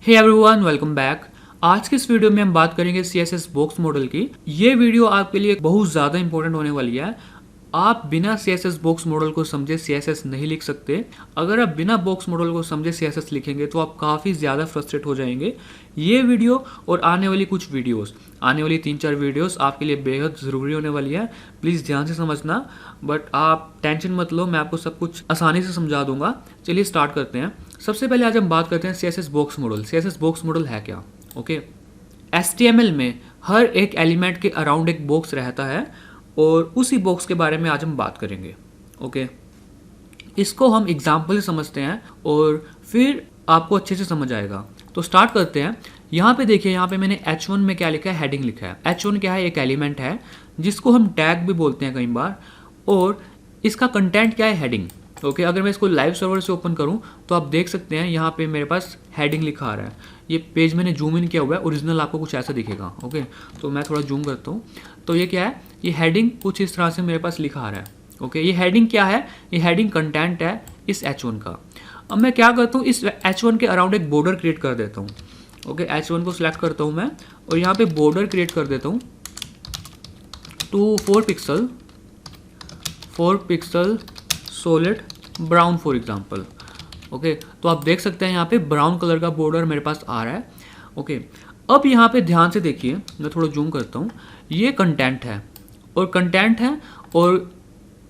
Hey everyone, welcome back. आज के इस वीडियो में हम बात करेंगे CSS बॉक्स मॉडल की। ये वीडियो आपके लिए बहुत ज़्यादा इंपॉर्टेंट होने वाली है। आप बिना CSS बॉक्स मॉडल को समझे CSS नहीं लिख सकते। अगर आप बिना बॉक्स मॉडल को समझे CSS लिखेंगे तो आप काफ़ी ज़्यादा फ्रस्ट्रेट हो जाएंगे। ये वीडियो और आने वाली कुछ वीडियोस, आने वाली 3-4 वीडियोस आपके लिए बेहद ज़रूरी होने वाली है। प्लीज़ ध्यान से समझना, बट आप टेंशन मत लो, मैं आपको सब कुछ आसानी से समझा दूंगा। चलिए स्टार्ट करते हैं। सबसे पहले आज हम बात करते हैं CSS box model. CSS box model है क्या? ओके, HTML में हर एक एलिमेंट के अराउंड एक बॉक्स रहता है और उसी बॉक्स के बारे में आज हम बात करेंगे। ओके, इसको हम एग्जाम्पल से समझते हैं और फिर आपको अच्छे से समझ आएगा। तो स्टार्ट करते हैं। यहाँ पे देखिए, यहाँ पे मैंने H1 में क्या लिखा है, हेडिंग लिखा है। H1 क्या है? एक एलिमेंट है जिसको हम टैग भी बोलते हैं कई बार, और इसका कंटेंट क्या है? हेडिंग। ओके, अगर मैं इसको लाइव सर्वर से ओपन करूं तो आप देख सकते हैं यहाँ पे मेरे पास हेडिंग लिखा आ रहा है। ये पेज मैंने जूम इन किया हुआ है, ओरिजिनल आपको कुछ ऐसा दिखेगा। ओके, तो मैं थोड़ा जूम करता हूँ। तो ये क्या है? ये हेडिंग कुछ इस तरह से मेरे पास लिखा आ रहा है। ओके, ये हेडिंग क्या है? ये हेडिंग कंटेंट है इस H1 का। अब मैं क्या करता हूँ, इस H1 के अराउंड एक बॉर्डर क्रिएट कर देता हूँ। ओके, H1 को सिलेक्ट करता हूँ मैं और यहाँ पे बॉर्डर क्रिएट कर देता हूँ to 4 pixel solid brown for example. Okay, तो आप देख सकते हैं यहाँ पे ब्राउन कलर का बॉर्डर मेरे पास आ रहा है। ओके, अब यहाँ पे ध्यान से देखिए, मैं थोड़ा जूम करता हूँ। ये कंटेंट है और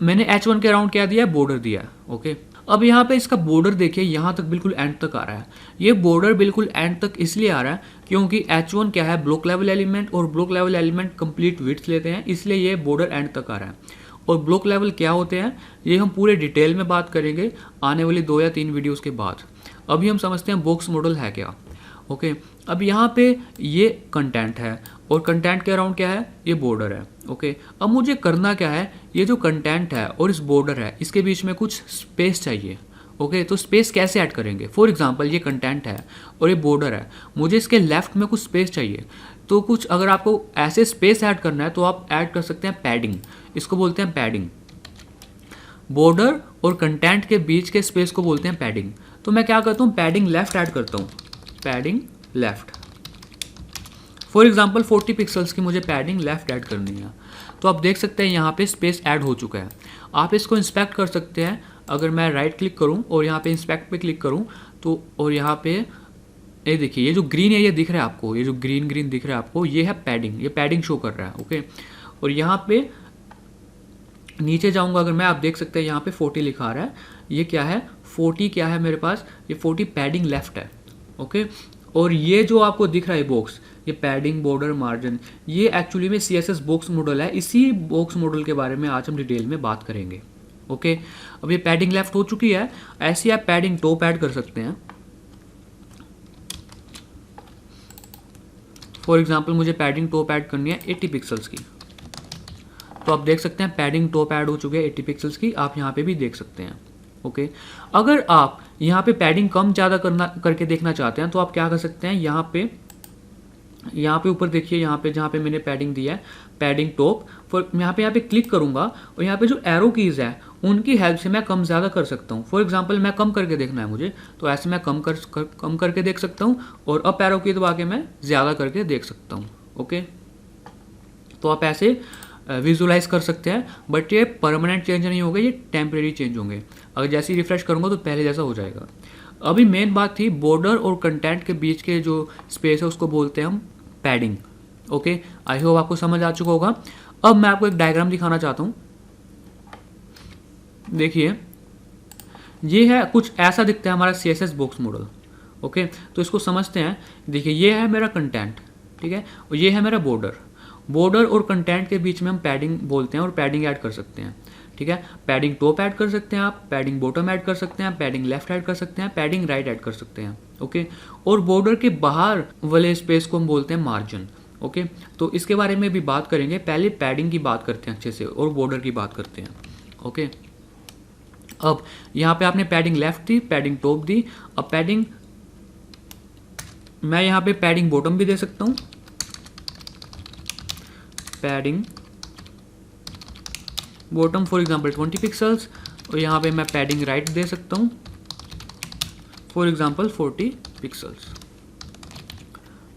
मैंने H1 के अराउंड क्या दिया है? बॉर्डर दिया है। ओके, अब यहाँ पे इसका बॉर्डर देखिए, यहाँ तक बिल्कुल एंड तक आ रहा है। ये बॉर्डर बिल्कुल एंड तक इसलिए आ रहा है क्योंकि H1 क्या है? ब्लॉक लेवल एलिमेंट, और block level element complete width लेते हैं, इसलिए ये बॉर्डर एंड तक आ रहा है। और ब्लॉक लेवल क्या होते हैं ये हम पूरे डिटेल में बात करेंगे आने वाली 2 या 3 वीडियोस के बाद। अभी हम समझते हैं बॉक्स मॉडल है क्या। ओके, अब यहाँ पे ये कंटेंट है और कंटेंट के अराउंड क्या है? ये बॉर्डर है। ओके, अब मुझे करना क्या है? ये जो कंटेंट है और इस बॉर्डर है, इसके बीच में कुछ स्पेस चाहिए। ओके, तो स्पेस कैसे ऐड करेंगे? फॉर एग्जांपल ये कंटेंट है और ये बॉर्डर है, मुझे इसके लेफ्ट में कुछ स्पेस चाहिए। तो कुछ अगर आपको ऐसे स्पेस ऐड करना है तो आप ऐड कर सकते हैं पैडिंग। इसको बोलते हैं पैडिंग। बॉर्डर और कंटेंट के बीच के स्पेस को बोलते हैं पैडिंग। तो मैं क्या करता हूँ? पैडिंग लेफ्ट ऐड करता हूँ। Padding left, for example 40 pixels की मुझे पैडिंग लेफ्ट ऐड करनी है। तो आप देख सकते हैं यहाँ पे स्पेस ऐड हो चुका है। आप इसको इंस्पेक्ट कर सकते हैं। अगर मैं राइट क्लिक करूँ और यहाँ पे इंस्पेक्ट पे क्लिक करूँ तो, और यहाँ पे ये देखिए, ये जो ग्रीन एरिया दिख रहा है आपको, ये जो ग्रीन दिख रहा है आपको, ये है पैडिंग। ये पैडिंग शो कर रहा है। ओके, और यहाँ पे नीचे जाऊँगा अगर मैं, आप देख सकते हैं यहाँ पे 40 लिखा आ रहा है। ये क्या है? 40 क्या है मेरे पास? ये 40 पैडिंग लेफ्ट है। ओके, और ये जो आपको दिख रहा है बॉक्स, ये पैडिंग, बॉर्डर, मार्जिन, ये एक्चुअली में CSS बॉक्स मॉडल है। इसी बॉक्स मॉडल के बारे में आज हम डिटेल में बात करेंगे। ओके, अब ये पैडिंग लेफ्ट हो चुकी है। ऐसे आप पैडिंग टॉप ऐड कर सकते हैं। फॉर एग्जाम्पल मुझे पैडिंग टॉप ऐड करनी है 80 पिक्सल्स की। तो आप देख सकते हैं पैडिंग टॉप ऐड हो चुकी है 80 पिक्सल्स की। आप यहाँ पे भी देख सकते हैं। ओके, अगर आप यहाँ पे पैडिंग कम ज़्यादा करके देखना चाहते हैं तो आप क्या कर सकते हैं? यहाँ पे ऊपर देखिए, यहाँ पे जहाँ पे मैंने पैडिंग दिया है, पैडिंग टॉप, फॉर यहाँ पे क्लिक करूँगा और यहाँ पे जो एरो कीज़ है उनकी हेल्प से मैं कम ज़्यादा कर सकता हूँ। फॉर एग्जांपल मैं कम करके देखना है मुझे, तो ऐसे मैं कम करके देख सकता हूँ, और अप एरो की दबा के मैं ज़्यादा करके देख सकता हूँ। ओके, तो आप ऐसे विजुलाइज कर सकते हैं, बट ये परमानेंट चेंज नहीं होगा, ये टेम्परेरी चेंज होंगे। अगर जैसे ही रिफ्रेश करूँगा तो पहले जैसा हो जाएगा। अभी मेन बात थी बॉर्डर और कंटेंट के बीच के जो स्पेस है उसको बोलते हैं हम पैडिंग। ओके, आई होप आपको समझ आ चुका होगा। अब मैं आपको एक डायग्राम दिखाना चाहता हूँ। देखिए, ये है, कुछ ऐसा दिखता है हमारा CSS बॉक्स मॉडल। ओके, तो इसको समझते हैं। देखिए, ये है मेरा कंटेंट, ठीक है, और ये है मेरा बॉर्डर और कंटेंट के बीच में हम पैडिंग बोलते हैं और पैडिंग ऐड कर सकते हैं। ठीक है, पैडिंग टॉप ऐड कर सकते हैं आप, पैडिंग बॉटम ऐड कर सकते हैं, पैडिंग लेफ्ट ऐड कर सकते हैं, पैडिंग राइट ऐड कर सकते हैं। ओके, और बॉर्डर के बाहर वाले स्पेस को हम बोलते हैं मार्जिन। ओके, तो इसके बारे में भी बात करेंगे। पहले पैडिंग की बात करते हैं अच्छे से और बॉर्डर की बात करते हैं। ओके, अब यहाँ पे आपने पैडिंग लेफ्ट दी, पैडिंग टॉप दी। अब पैडिंग, मैं यहाँ पे पैडिंग बॉटम भी दे सकता हूँ, padding bottom for example 20 pixels, और यहाँ पे मैं पैडिंग राइट दे सकता हूँ फॉर एग्जांपल 40 पिक्सल्स।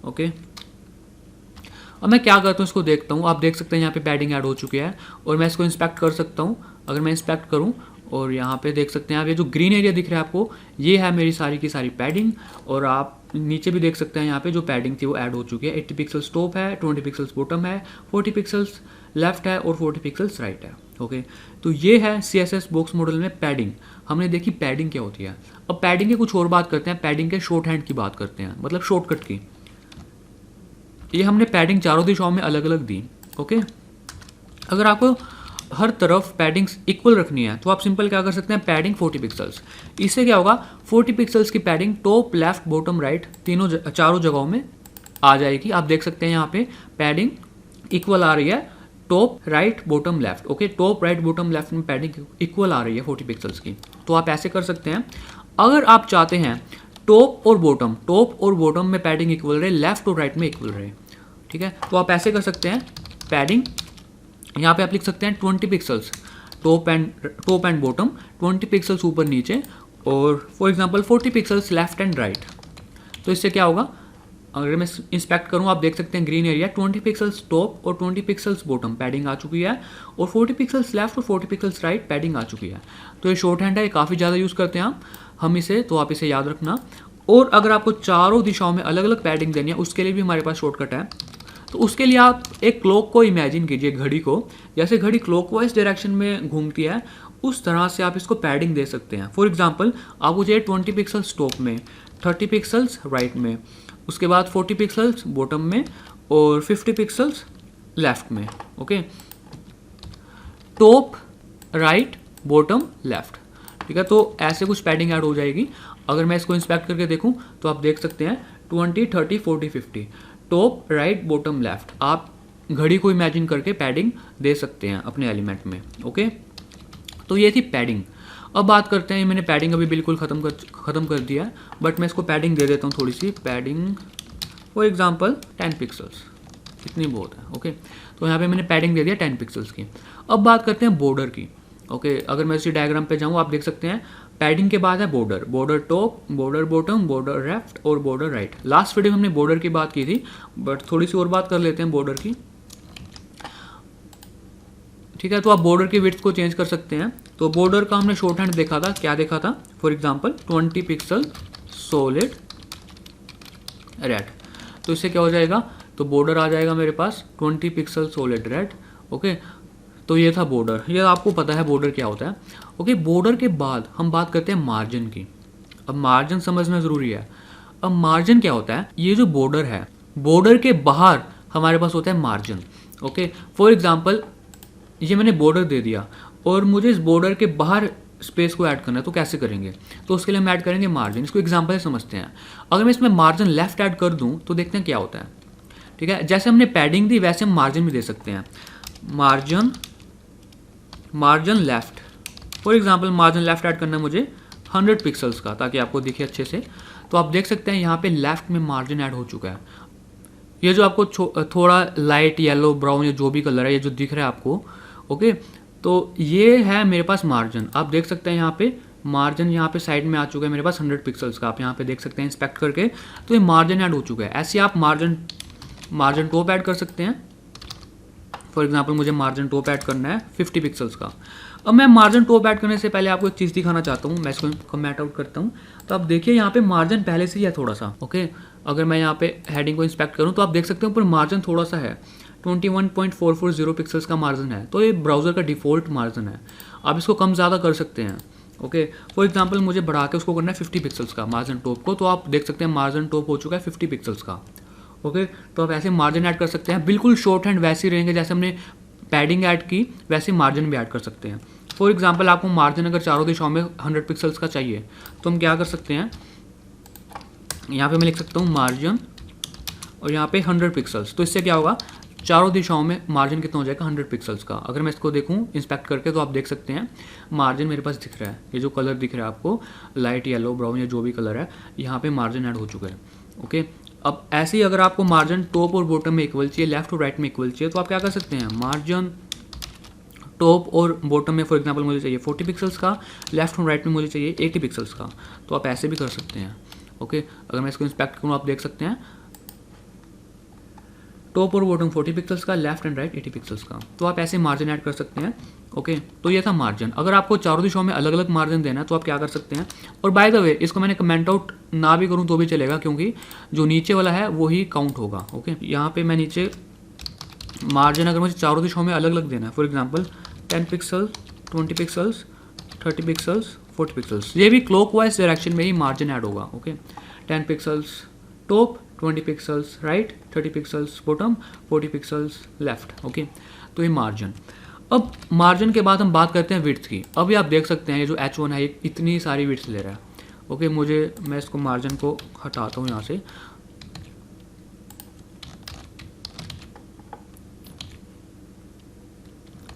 ओके, अब मैं क्या करता हूँ, इसको देखता हूँ। आप देख सकते हैं यहाँ पे पैडिंग ऐड हो चुकी है और मैं इसको इंस्पेक्ट कर सकता हूँ। अगर मैं इंस्पेक्ट करूँ और यहाँ पे देख सकते हैं आप, ये जो ग्रीन एरिया दिख रहा है आपको, ये है मेरी सारी की सारी पैडिंग। और आप नीचे भी देख सकते हैं यहाँ पे जो पैडिंग थी वो ऐड हो चुकी है। 80 पिक्सल्स टॉप है, 20 पिक्सल्स बॉटम है, 40 पिक्सल्स लेफ्ट है और 40 पिक्सल्स राइट है। ओके, तो ये है CSS बॉक्स मॉडल में पैडिंग। हमने देखी पैडिंग क्या होती है। अब पैडिंग की कुछ और बात करते हैं, पैडिंग के शॉर्ट हैंड की बात करते हैं, मतलब शॉर्टकट की। ये हमने पैडिंग चारों दिशाओं में अलग अलग दी। ओके, अगर आपको हर तरफ पैडिंग्स इक्वल रखनी है तो आप सिंपल क्या कर सकते हैं, पैडिंग 40 पिक्सल्स। इससे क्या होगा, 40 पिक्सल्स की padding top left bottom right चारों जगहों में आ जाएगी। आप देख सकते हैं यहाँ पे पैडिंग इक्वल आ रही है, top right bottom left. Okay, top right bottom left में पैडिंग इक्वल आ रही है 40 पिक्सल्स की। तो आप ऐसे कर सकते हैं। अगर आप चाहते हैं टॉप और बॉटम में पैडिंग इक्वल रहे, लेफ्ट और राइट में इक्वल रहे, ठीक है, तो आप ऐसे कर सकते हैं। पैडिंग यहाँ पे आप लिख सकते हैं 20 pixels top and bottom, 20 pixels ऊपर नीचे, और for example 40 pixels left and right. तो इससे क्या होगा, अगर मैं इंस्पेक्ट करूँ, आप देख सकते हैं ग्रीन एरिया 20 पिक्सल्स टॉप और 20 पिक्सल्स बॉटम पैडिंग आ चुकी है, और 40 पिक्सल्स लेफ्ट और 40 पिक्सल्स राइट पैडिंग आ चुकी है। तो ये शॉर्ट हैंड है, ये काफ़ी ज़्यादा यूज़ करते हैं हम इसे, तो आप इसे याद रखना। और अगर आपको चारों दिशाओं में अलग अलग पैडिंग देनी है, उसके लिए भी हमारे पास शॉर्टकट है। तो उसके लिए आप एक क्लॉक को इमेजिन कीजिए, घड़ी को, जैसे घड़ी क्लॉकवाइज डायरेक्शन में घूमती है उस तरह से आप इसको पैडिंग दे सकते हैं। फॉर एग्जांपल आपको चाहिए 20 पिक्सल्स टॉप में, 30 पिक्सल्स राइट में, उसके बाद 40 पिक्सल्स बॉटम में और 50 पिक्सल्स लेफ्ट में। Okay, top right bottom left, ठीक है, तो ऐसे कुछ पैडिंग ऐड हो जाएगी। अगर मैं इसको इंस्पेक्ट करके देखूं तो आप देख सकते हैं 20, 30, 40, 50 टॉप राइट बॉटम लेफ्ट। आप घड़ी को इमेजिन करके पैडिंग दे सकते हैं अपने एलिमेंट में। ओके, तो ये थी पैडिंग। अब बात करते हैं, मैंने पैडिंग अभी बिल्कुल ख़त्म कर दिया है, बट मैं इसको पैडिंग दे देता हूँ थोड़ी सी। पैडिंग फॉर एग्जांपल 10 पिक्सल्स, इतनी बहुत है। ओके, तो यहाँ पे मैंने पैडिंग दे दिया 10 पिक्सल्स की। अब बात करते हैं बॉर्डर की। ओके, अगर मैं इसी डायग्राम पे जाऊँ, आप देख सकते हैं पैडिंग के बाद है border, border top, border bottom, border left और बॉर्डर राइट। लास्ट वीडियो में हमने बॉर्डर की बात की थी, बट थोड़ी सी और बात कर लेते हैं बॉर्डर की। ठीक है, तो आप बॉर्डर की विड्थ को चेंज कर सकते हैं। तो बॉर्डर का हमने शॉर्ट हैंड देखा था, क्या देखा था, for example 20 pixel solid red. तो इससे क्या हो जाएगा, तो बॉर्डर आ जाएगा मेरे पास 20 पिक्सल सॉलिड रेड। ओके, तो ये था बॉर्डर, ये आपको पता है बॉर्डर क्या होता है। ओके, बॉर्डर के बाद हम बात करते हैं मार्जिन की। अब मार्जिन समझना ज़रूरी है। अब मार्जिन क्या होता है, ये जो बॉर्डर है, बॉर्डर के बाहर हमारे पास होता है मार्जिन। ओके, फॉर एग्जांपल ये मैंने बॉर्डर दे दिया और मुझे इस बॉर्डर के बाहर स्पेस को ऐड करना है, तो कैसे करेंगे, तो उसके लिए हम ऐड करेंगे मार्जिन। इसको एग्जांपल से समझते हैं। अगर मैं इसमें मार्जिन लेफ्ट ऐड कर दूं तो देखते हैं क्या होता है। ठीक है, जैसे हमने पैडिंग दी वैसे हम मार्जिन भी दे सकते हैं। Margin left, for example margin left add करना है मुझे 100 पिक्सल्स का, ताकि आपको दिखे अच्छे से। तो आप देख सकते हैं यहाँ पे लेफ्ट में मार्जिन ऐड हो चुका है। ये जो आपको थोड़ा लाइट येलो ब्राउन या जो भी कलर है, ये जो दिख रहा है आपको, ओके, तो ये है मेरे पास मार्जिन। आप देख सकते हैं यहाँ पे मार्जिन यहाँ पे साइड में आ चुका है मेरे पास 100 पिक्सल्स का। आप यहाँ पे देख सकते हैं इंस्पेक्ट करके, तो ये मार्जिन ऐड हो चुका है। ऐसे आप मार्जिन टॉप ऐड कर सकते हैं। फॉर एग्जांपल मुझे मार्जिन टॉप ऐड करना है 50 पिक्सल्स का। अब मैं मार्जिन टॉप ऐड करने से पहले आपको एक चीज़ दिखाना चाहता हूँ। मैं इसको कमेंट आउट करता हूँ, तो आप देखिए यहाँ पे मार्जिन पहले से ही है थोड़ा सा। ओके, अगर मैं यहाँ पे हेडिंग को इंस्पेक्ट करूँ तो आप देख सकते हैं ऊपर मार्जिन थोड़ा सा है, 21.440 पिक्सल्स का मार्जिन है। तो ये ब्राउज़र का डिफ़ॉल्ट मार्जिन है, आप इसको कम ज़्यादा कर सकते हैं। ओके, फॉर एग्जांपल मुझे बढ़ा के उसको करना है 50 पिक्सल्स का मार्जिन टॉप को, तो आप देख सकते हैं मार्जिन टॉप हो चुका है 50 पिक्सल्स का। ओके, तो आप ऐसे मार्जिन ऐड कर सकते हैं। बिल्कुल शॉर्ट हैंड वैसे ही रहेंगे जैसे हमने पैडिंग ऐड की, वैसे मार्जिन भी ऐड कर सकते हैं। फॉर एग्जांपल आपको मार्जिन अगर चारों दिशाओं में 100 पिक्सल्स का चाहिए, तो हम क्या कर सकते हैं, यहाँ पे मैं लिख सकता हूँ मार्जिन और यहाँ पे 100 पिक्सल्स। तो इससे क्या होगा, चारों दिशाओं में मार्जिन कितना हो जाएगा, 100 पिक्सल्स का। अगर मैं इसको देखूँ इंस्पेक्ट करके, तो आप देख सकते हैं मार्जिन मेरे पास दिख रहा है। ये जो कलर दिख रहा है आपको, लाइट येलो ब्राउन या जो भी कलर है, यहाँ पे मार्जिन ऐड हो चुका है। ओके, अब ऐसे ही अगर आपको मार्जिन टॉप और बॉटम में इक्वल चाहिए, लेफ्ट और राइट में इक्वल चाहिए, तो आप क्या कर सकते हैं, मार्जिन टॉप और बॉटम में फॉर एग्जांपल मुझे चाहिए 40 पिक्सल्स का, लेफ्ट और राइट में मुझे चाहिए 80 पिक्सल्स का, तो आप ऐसे भी कर सकते हैं। ओके, अगर मैं इसको इंस्पेक्ट करूँ, आप देख सकते हैं टॉप और बॉटम 40 पिक्सल्स का, लेफ्ट एंड राइट 80 पिक्सल्स का। तो आप ऐसे मार्जिन ऐड कर सकते हैं। ओके, तो ये था मार्जिन। अगर आपको चारों दिशाओं में अलग अलग मार्जिन देना है तो आप क्या कर सकते हैं। और बाय द वे इसको मैंने कमेंट आउट ना भी करूँ तो भी चलेगा, क्योंकि जो नीचे वाला है वो ही काउंट होगा। ओके, यहाँ पे मैं नीचे मार्जिन अगर मुझे चारों दिशाओं में अलग अलग देना है, for example 10 pixel, 20 pixels, 30 pixels, 40 pixels, ये भी क्लॉकवाइज डायरेक्शन में ही मार्जिन ऐड होगा। Okay, 10 pixels top, 20 pixels right, 30 pixels bottom, 40 pixels left. Okay, तो ये मार्जिन। अब मार्जिन के बाद हम बात करते हैं विड्थ की। अब ये आप देख सकते हैं ये जो H1 है ये इतनी सारी विड्थ ले रहा है। ओके, मैं इसको मार्जिन को हटाता हूँ यहाँ से।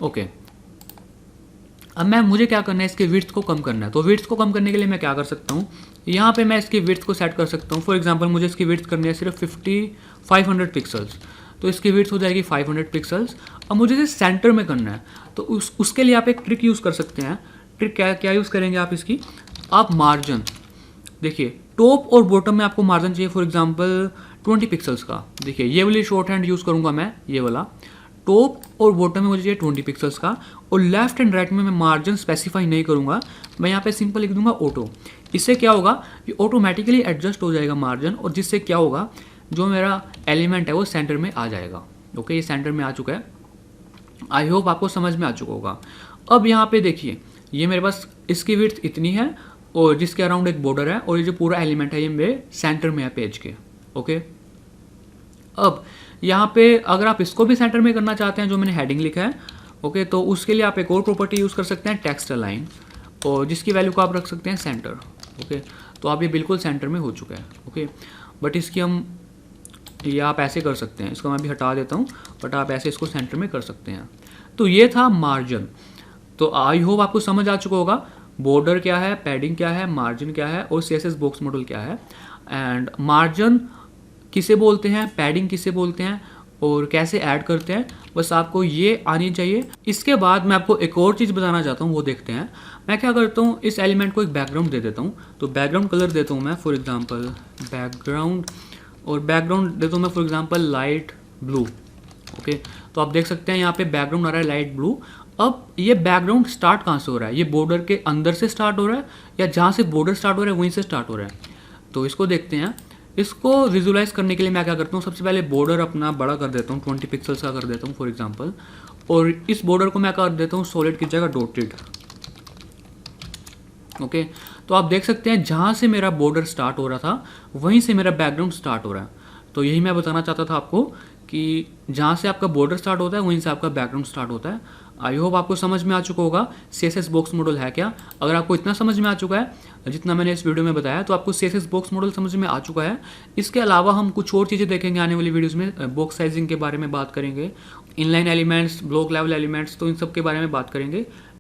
ओके, अब मुझे क्या करना है, इसके विड्थ को कम करना है। तो विड्थ को कम करने के लिए मैं क्या कर सकता हूँ, यहाँ पे मैं इसकी विड्थ को सेट कर सकता हूँ। फॉर एग्जांपल मुझे इसकी विड्थ करनी है सिर्फ 500 पिक्सल्स, तो इसकी विड्थ हो जाएगी 500 पिक्सल्स। अब मुझे इसे सेंटर में करना है, तो उसके लिए आप एक ट्रिक यूज़ कर सकते हैं। ट्रिक क्या यूज़ करेंगे आप इसकी, आप मार्जिन देखिए टॉप और बॉटम में आपको मार्जिन चाहिए फॉर एग्जांपल 20 पिक्सल्स का। देखिए ये वाली शॉर्ट हैंड यूज़ करूँगा मैं, ये वाला टॉप और बॉटम में मुझे चाहिए 20 पिक्सल्स का, और लेफ्ट एंड राइट में मैं मार्जिन स्पेसिफाई नहीं करूँगा, मैं यहाँ पे सिंपल लिख दूंगा ऑटो। इससे क्या होगा, ये ऑटोमेटिकली एडजस्ट हो जाएगा मार्जिन, और जिससे क्या होगा जो मेरा एलिमेंट है वो सेंटर में आ जाएगा। ओके, ये सेंटर में आ चुका है। आई होप आपको समझ में आ चुका होगा। अब यहाँ पे देखिए ये मेरे पास इसकी विड्थ इतनी है और जिसके अराउंड एक बॉर्डर है, और ये जो पूरा एलिमेंट है ये मेरे सेंटर में है पेज के। ओके, अब यहाँ पे अगर आप इसको भी सेंटर में करना चाहते हैं जो मैंने हेडिंग लिखा है, ओके, तो उसके लिए आप एक और प्रॉपर्टी यूज़ कर सकते हैं टेक्स्ट अलाइन, और जिसकी वैल्यू को आप रख सकते हैं सेंटर। ओके, तो आप ये बिल्कुल सेंटर में हो चुका है। ओके, बट इसकी ये आप ऐसे कर सकते हैं, इसको मैं भी हटा देता हूँ, बट आप ऐसे इसको सेंटर में कर सकते हैं। तो ये था मार्जिन। तो आई होप आपको समझ आ चुका होगा बॉर्डर क्या है, पैडिंग क्या है, मार्जिन क्या है, और CSS बॉक्स मॉडल क्या है, एंड मार्जिन किसे बोलते हैं, पैडिंग किसे बोलते हैं, और कैसे ऐड करते हैं, बस आपको ये आनी चाहिए। इसके बाद मैं आपको एक और चीज़ बताना चाहता हूँ, वो देखते हैं। मैं क्या करता हूँ, इस एलिमेंट को एक बैकग्राउंड दे देता हूँ। तो बैकग्राउंड कलर देता हूँ मैं फॉर एग्जांपल बैकग्राउंड, और बैकग्राउंड देता हूँ मैं for example light blue. Okay, तो आप देख सकते हैं यहाँ पे बैकग्राउंड आ रहा है लाइट ब्लू। अब ये बैकग्राउंड स्टार्ट कहाँ से हो रहा है, ये बॉर्डर के अंदर से स्टार्ट हो रहा है या जहाँ से बॉर्डर स्टार्ट हो रहा है वहीं से स्टार्ट हो रहा है। तो इसको देखते हैं। इसको विजुलाइज करने के लिए मैं क्या करता हूँ, सबसे पहले बॉर्डर अपना बड़ा कर देता हूँ, 20 पिक्सल्स का कर देता हूँ फॉर एग्जांपल, और इस बॉर्डर को मैं कर देता हूँ सॉलिड की जगह डॉटेड। ओके, तो आप देख सकते हैं जहाँ से मेरा बॉर्डर स्टार्ट हो रहा था वहीं से मेरा बैकग्राउंड स्टार्ट हो रहा है। तो यही मैं बताना चाहता था आपको कि जहाँ से आपका बॉर्डर स्टार्ट होता है वहीं से आपका बैकग्राउंड स्टार्ट होता है। आई होप आपको समझ में आ चुका होगा CSS बॉक्स मॉडल है क्या। अगर आपको इतना समझ में आ चुका है जितना मैंने इस वीडियो में बताया, तो आपको CSS बॉक्स मॉडल समझ में आ चुका है। इसके अलावा हम कुछ और चीज़ें देखेंगे आने वाली वीडियोज़ में। बॉक्स साइजिंग के बारे में बात करेंगे, inline elements, block level elements, तो इन सब के बारे में बात करेंगे।